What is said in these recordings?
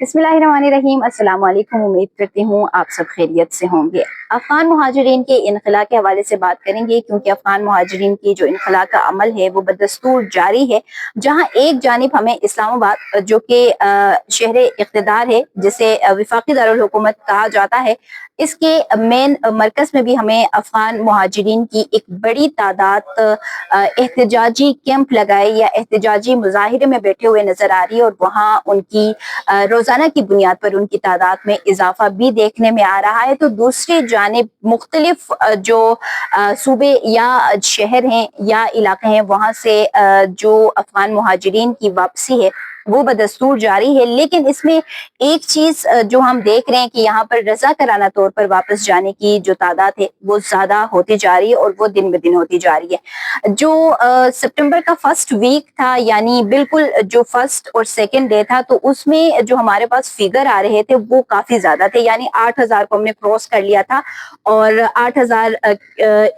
बिस्मिल्लाहिर्रहमानिर्रहीम। अस्सलाम वालेकुम। उम्मीद करती हूँ आप सब खैरियत से होंगे। अफ़गान मुहाजिरीन के इनखला के हवाले से बात करेंगे, क्योंकि अफ़गान मुहाजिरीन की जो इनखला का अमल है वो बदस्तूर जारी है। जहाँ एक जानिब हमें इस्लामाबाद जो कि शहर इक़्तिदार है, जिसे वफाकी दारुल हुकूमत कहा जाता है, इसके मेन मरकज़ में भी हमें अफ़गान मुहाजिरीन की एक बड़ी तादाद एहतजाजी कैंप लगाए या एहतजाजी मुजाहिरे में बैठे हुए नजर आ रही है, और वहाँ उनकी रोजाना की बुनियाद पर उनकी तादाद में इजाफा भी देखने में आ रहा है। तो दूसरी जानिब मुख्तलिफ जो सूबे या शहर हैं या इलाके हैं, वहाँ से जो अफगान मुहाजिरीन की वापसी है वो बदस्तूर जारी है। लेकिन इसमें एक चीज जो हम देख रहे हैं कि यहाँ पर रजा कराना तौर पर वापस जाने की जो तादाद है वो ज्यादा होती जा रही है, और वो दिन ब दिन होती जा रही है। जो सितंबर का फर्स्ट वीक था, यानी बिल्कुल जो फर्स्ट और सेकंड डे था, तो उसमें जो हमारे पास फिगर आ रहे थे वो काफी ज्यादा थे, यानी 8,000 को हमने क्रॉस कर लिया था। और 8,000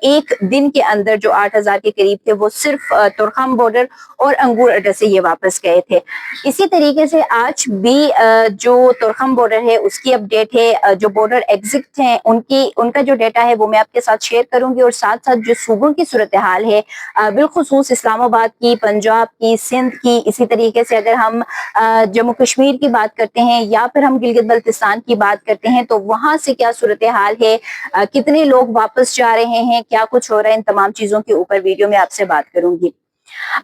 एक दिन के अंदर जो 8,000 के करीब थे वो सिर्फ तुर्खम बॉर्डर और अंगूर अड्डा से ये वापस गए थे। इसी तरीके से आज भी जो तुर्खम बॉर्डर है उसकी अपडेट है। जो बॉर्डर एग्जिट हैं उनका जो डेटा है वो मैं आपके साथ शेयर करूंगी, और साथ साथ जो सूबों की सूरत हाल है, बिलखुसूस इस्लामाबाद की, पंजाब की, सिंध की, इसी तरीके से अगर हम जम्मू कश्मीर की बात करते हैं या फिर हम गिलगित बल्तिस्तान की बात करते हैं, तो वहां से क्या सूरत हाल है, कितने लोग वापस जा रहे हैं, क्या कुछ हो रहा है, इन तमाम चीजों के ऊपर वीडियो में आपसे बात करूंगी।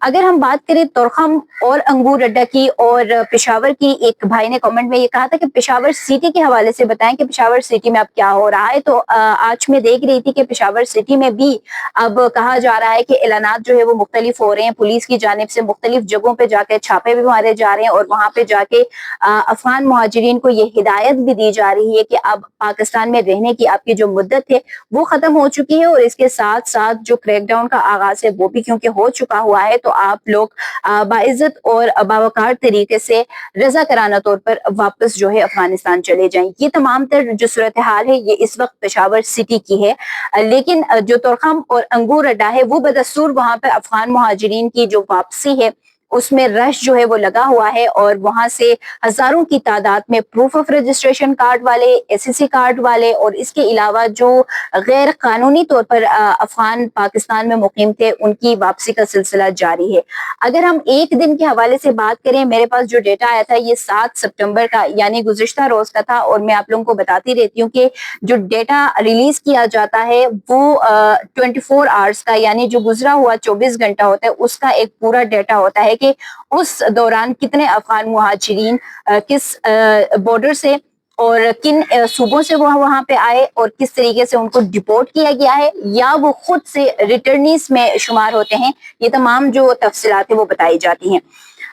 अगर हम बात करें तुर्खम और अंगूर अड्डा की और पेशावर की, एक भाई ने कमेंट में ये कहा था कि पेशावर सिटी के हवाले से बताएं कि पेशावर सिटी में अब क्या हो रहा है। तो आज मैं देख रही थी कि पेशावर सिटी में भी अब कहा जा रहा है कि ऐलानात जो है वो मुख्तलिफ हो रहे हैं। पुलिस की जानिब से मुख्तलिफ जगहों पे जाके छापे भी मारे जा रहे हैं, और वहां पे जाके अफगान मुहाजिरीन को ये हिदायत भी दी जा रही है कि अब पाकिस्तान में रहने की आपकी जो मुद्दत है वो खत्म हो चुकी है, और इसके साथ साथ जो क्रैकडाउन का आगाज है वो भी क्योंकि हो चुका हुआ है, तो आप लोग बाइज्जत और बावकार तरीके से रजा कराना तौर पर वापस जो है अफगानिस्तान चले जाएं। ये तमाम तर जो सूरत हाल है ये इस वक्त पेशावर सिटी की है। लेकिन जो तुर्खम और अंगूर अड्डा है वो बदस्तूर वहां पर अफगान मुहाजिरीन की जो वापसी है उसमें रश जो है वो लगा हुआ है, और वहां से हजारों की तादाद में प्रूफ ऑफ रजिस्ट्रेशन कार्ड वाले, एसएससी कार्ड वाले, और इसके अलावा जो गैर कानूनी तौर पर अफगान पाकिस्तान में मुकीम थे उनकी वापसी का सिलसिला जारी है। अगर हम एक दिन के हवाले से बात करें, मेरे पास जो डेटा आया था ये 7 सितंबर का यानी गुज़िश्ता रोज का था, और मैं आप लोगों को बताती रहती हूँ कि जो डेटा रिलीज किया जाता है वो 24 आवर्स का, यानी जो गुजरा हुआ 24 घंटा होता है उसका एक पूरा डेटा होता है कि उस दौरान कितने अफगान मुहाजिरीन किस बॉर्डर से और किन सूबों से वो वहां पे आए, और किस तरीके से उनको डिपोर्ट किया गया है या वो खुद से रिटर्नीज में शुमार होते हैं। ये तमाम जो तफसीलात है वो बताई जाती हैं।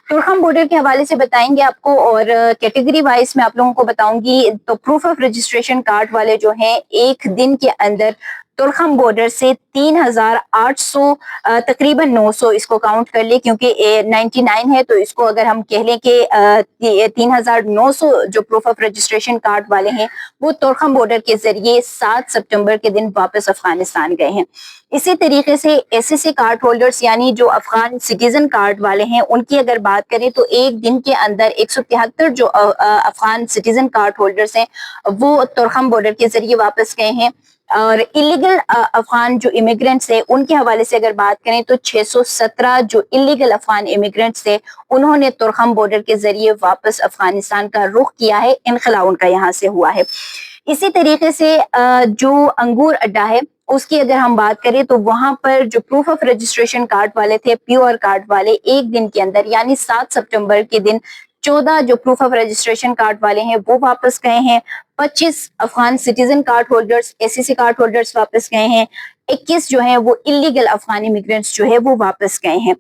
तुर्खम बॉर्डर के हवाले से बताएंगे आपको, और कैटेगरी वाइज में आप लोगों को बताऊंगी। तो प्रूफ ऑफ रजिस्ट्रेशन कार्ड वाले जो हैं एक दिन के अंदर तुर्खम बॉर्डर से 3,800 तकरीबन 900 इसको काउंट कर ले, क्योंकि 99 है तो इसको अगर हम कह लें कि 3,900 जो प्रूफ ऑफ रजिस्ट्रेशन कार्ड वाले हैं वो तुर्खम बॉर्डर के जरिए 7 सितंबर के दिन वापस अफगानिस्तान गए हैं। इसी तरीके से एसएससी कार्ड होल्डर्स यानी जो अफगान सिटीजन कार्ड वाले हैं उनकी अगर बात करें तो एक दिन के अंदर 173 जो अफगान सिटीजन कार्ड होल्डर्स हैं वो तुर्खम बॉर्डर के जरिए वापस गए हैं। और इलीगल अफगान जो इमिग्रेंट्स है उनके हवाले से अगर बात करें तो 617 जो इलीगल अफगान इमिग्रेंट्स थे उन्होंने तुर्खम बॉर्डर के जरिए वापस अफगानिस्तान का रुख किया है, इनखला उनका यहाँ से हुआ है। इसी तरीके से जो अंगूर अड्डा है उसकी अगर हम बात करें तो वहां पर जो प्रूफ ऑफ रजिस्ट्रेशन कार्ड वाले थे, प्योर कार्ड वाले, एक दिन के अंदर यानी 7 सितंबर के दिन 14 जो प्रूफ ऑफ रजिस्ट्रेशन कार्ड वाले हैं वो वापस गए हैं। 25 Afghan citizen card holders, SSC card holders वापस गए हैं। 21 जो हैं वो इलीगल अफगान इमिग्रेंट्स जो है वो वापस गए हैं।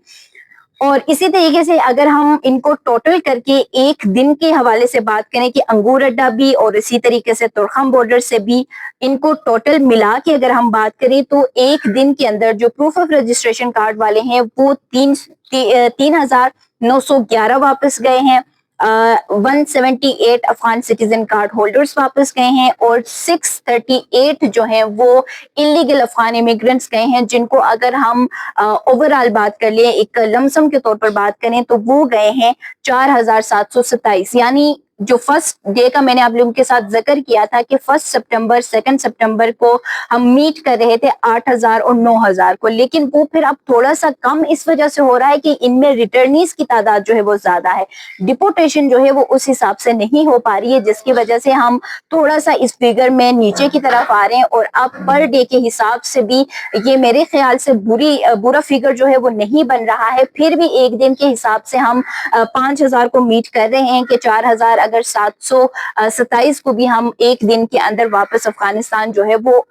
और इसी तरीके से अगर हम इनको टोटल करके एक दिन के हवाले से बात करें कि अंगूर अड्डा भी और इसी तरीके से तुर्खम बॉर्डर से भी इनको टोटल मिला के अगर हम बात करें तो एक दिन के अंदर जो प्रूफ ऑफ रजिस्ट्रेशन कार्ड वाले हैं वो 3,911 वापस गए हैं। 178 अफगान सिटीजन कार्ड होल्डर्स वापस गए हैं, और 638 जो हैं वो इलीगल अफगान इमिग्रेंट्स गए हैं, जिनको अगर हम ओवरऑल बात कर लें, एक लमसम के तौर पर बात करें तो वो गए हैं 4,727, यानी जो फर्स्ट डे का मैंने आप लोगों के साथ जिक्र किया था कि 1 सितंबर 2 सितंबर को हम मीट कर रहे थे 8,000 और 9,000 को, लेकिन वो फिर अब थोड़ा सा कम इस वजह से हो रहा है कि इनमें रिटर्नीज की तादाद जो है वो ज्यादा है, डिपोर्टेशन जो है वो उस हिसाब से नहीं हो पा रही है, जिसकी वजह से हम थोड़ा सा इस फिगर में नीचे की तरफ आ रहे हैं। और अब पर डे के हिसाब से भी ये मेरे ख्याल से बुरा फिगर जो है वो नहीं बन रहा है। फिर भी एक दिन के हिसाब से हम 5,000 को मीट कर रहे हैं कि 4,000 अगर 727 को भी हम एक दिन के अंदर वापस अफगानिस्तान जो है वो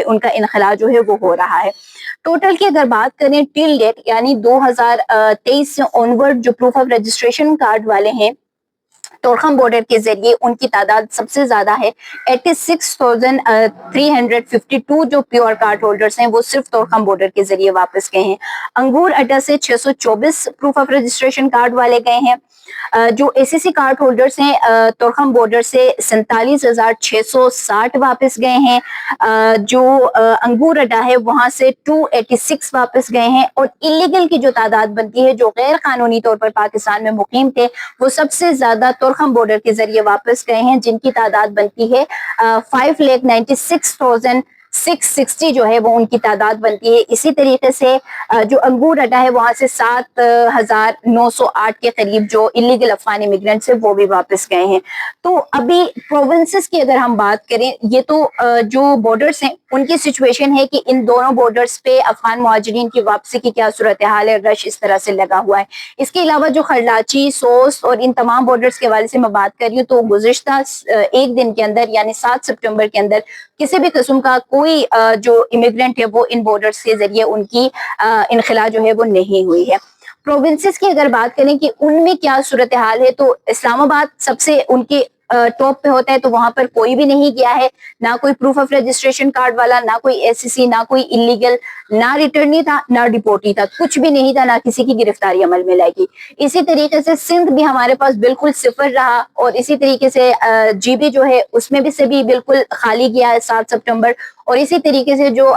उनका इनखला जो है वो हो रहा है। टोटल की अगर बात करें टिल डेट यानी 2023 से ऑनवर्ड जो प्रूफ ऑफ रजिस्ट्रेशन कार्ड वाले हैं तोरखम बॉर्डर के जरिए, उनकी तादाद सबसे ज्यादा है। 86,352 जो प्योर कार्ड होल्डर्स हैं वो सिर्फ तोरखम बॉर्डर के जरिए वापस गए हैं। अंगूर अड्डा से 624 प्रूफ ऑफ रजिस्ट्रेशन कार्ड वाले गए हैं। जो एसीसी कार्ड होल्डर्स हैं तोरखम बॉर्डर से 47,660 वापस गए हैं। जो अंगूर अड्डा है वहां से 286 वापस गए हैं। और इलीगल की जो तादाद बनती है, जो गैर कानूनी तौर पर पाकिस्तान में मुकीम थे, वो सबसे ज्यादा तोरखम बॉर्डर के जरिए वापस गए हैं, जिनकी तादाद बनती है 5,96,660 जो है वो उनकी तादाद बनती है। इसी तरीके से जो अंगूर अड्डा है वहां से 7,908 के करीब जो इलीगल अफगान इमिग्रेंट्स है वो भी वापस गए हैं। तो अभी प्रोविंसेस की अगर हम बात करें, ये तो जो बॉर्डर्स हैं उनकी सिचुएशन है कि इन दोनों बॉर्डर्स पे अफगान मुहाजिरीन की वापसी की क्या सूरत हाल है, रश इस तरह से लगा हुआ है। इसके अलावा जो खरलाची, सोस और इन तमाम बॉर्डर्स के हवाले से मैं बात कर रही हूँ, तो गुज़िश्ता एक दिन के अंदर यानी 7 सितंबर के अंदर किसी भी किस्म का कोई जो इमिग्रेंट है वो इन बॉर्डर्स के जरिए उनकी इनखला जो है वो नहीं हुई है। प्रोविंसेस की अगर बात करें कि उनमें क्या सूरत हाल है, तो इस्लामाबाद सबसे उनके टॉप पे होता है, तो वहां पर कोई भी नहीं गया है, ना कोई प्रूफ ऑफ रजिस्ट्रेशन कार्ड वाला, ना कोई एससीसी, ना कोई इलीगल, ना रिटर्नी था, ना डिपोर्टी था, कुछ भी नहीं था, ना किसी की गिरफ्तारी अमल में लाएगी। इसी तरीके से सिंध भी हमारे पास बिल्कुल सिफर रहा, और इसी तरीके से जीबी जो है उसमें भी से भी बिल्कुल खाली गया है 7 सितंबर, और इसी तरीके से जो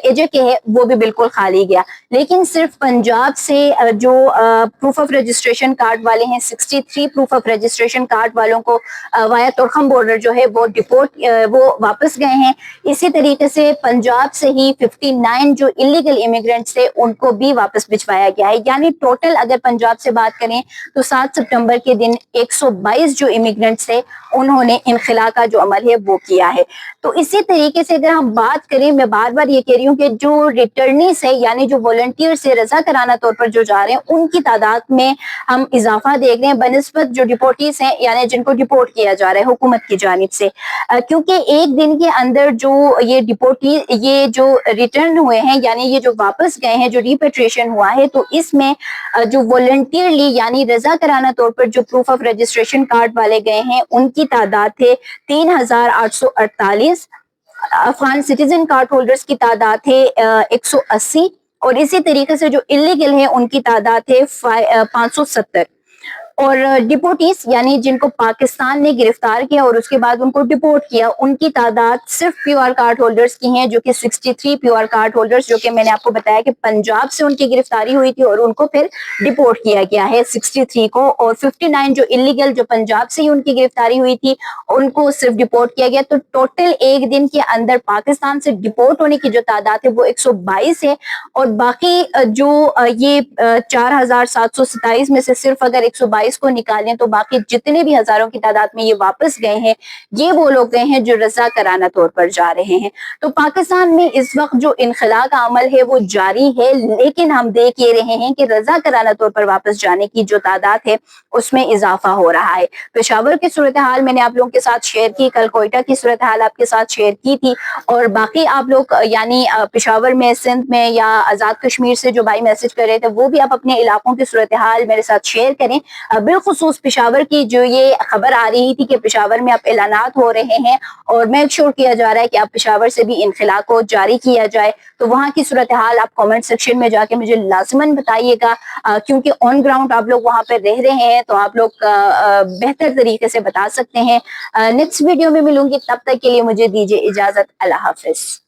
एजेके है वो भी बिल्कुल खाली गया। लेकिन सिर्फ पंजाब से जो प्रूफ ऑफ रजिस्ट्रेशन कार्ड वाले हैं, 63 प्रूफ ऑफ रजिस्ट्रेशन कार्ड वालों को वाया तोरखम बॉर्डर जो है वो वो वापस गए हैं। इसी तरीके से पंजाब से ही 59 जो इलीगल इमिग्रेंट्स थे उनको भी वापस भिजवाया गया है। यानी टोटल अगर पंजाब से बात करें तो 7 सितंबर के दिन 122 जो इमिग्रेंट्स थे उन्होंने इनखला का जो अमल है वो किया है। तो इसी तरीके से अगर हम बात करें, मैं बार बार ये कह रही हूँ कि जो रिटर्नीस है यानी जो वॉलंटियर से रजा कराना तौर पर जो जा रहे हैं उनकी तादाद में हम इजाफा देख रहे हैं बनिस्बत जो डिपोर्टीज हैं, यानी जिनको डिपोर्ट किया जा रहा है हुकूमत की जानिब से। क्योंकि एक दिन के अंदर जो ये डिपोर्टी ये जो रिटर्न हुए हैं यानी ये जो वापस गए हैं, जो रिपेट्रिएशन हुआ है, तो इसमें जो वॉलंटियरली यानी रजा कराना तौर पर जो प्रूफ ऑफ रजिस्ट्रेशन कार्ड वाले गए हैं उनकी तादाद थे 3,848। अफगान सिटीजन कार्ड होल्डर्स की तादाद है 180, और इसी तरीके से जो इलीगल है उनकी तादाद है 570। और डिपोर्टीज यानी जिनको पाकिस्तान ने गिरफ्तार किया और उसके बाद उनको डिपोर्ट किया, उनकी तादाद सिर्फ प्योर कार्ड होल्डर्स की हैं, जो कि 63 प्योर कार्ड होल्डर्स, जो कि मैंने आपको बताया कि पंजाब से उनकी गिरफ्तारी हुई थी और उनको फिर डिपोर्ट किया गया है 63 को, और 59 जो इलीगल जो पंजाब से ही उनकी गिरफ्तारी हुई थी उनको सिर्फ डिपोर्ट किया गया। तो टोटल एक दिन के अंदर पाकिस्तान से डिपोर्ट होने की जो तादाद है वो 122 है, और बाकी जो ये 4,727 में से सिर्फ अगर 122 को निकालें तो बाकी जितने भी हजारों की तादाद में ये वापस गए हैं ये वो लोग गए हैं जो रजा कराना तौर पर जा रहे हैं। तो पाकिस्तान में इस वक्त जो इनखला का अमल है वो जारी है, लेकिन हम देख ये रहे हैं कि रजा कराना तौर पर वापस जाने की जो तादाद है उसमें इजाफा हो रहा है। पेशावर की सूरत हाल मैंने आप लोगों के साथ शेयर की, कल कोयटा की सूरत हाल आपके साथ शेयर की थी, और बाकी आप लोग यानी पेशावर में, सिंध में या आजाद कश्मीर से जो भाई मैसेज कर रहे थे वो भी आप अपने इलाकों की सूरत हाल मेरे साथ शेयर करें। बिलखुसूस पेशावर की जो ये खबर आ रही थी कि पेशावर में अब ऐलानात हो रहे हैं और मेक श्योर किया जा रहा है कि अब पेशावर से भी इनखला को जारी किया जाए, तो वहाँ की सूरत हाल आप कमेंट सेक्शन में जाके मुझे लाजमन बताइएगा, क्योंकि ऑन ग्राउंड आप लोग वहाँ पर रह रहे हैं तो आप लोग बेहतर तरीके से बता सकते हैं। नेक्स्ट वीडियो में मिलूंगी, तब तक के लिए मुझे दीजिए इजाजत। अल्लाह हाफिज।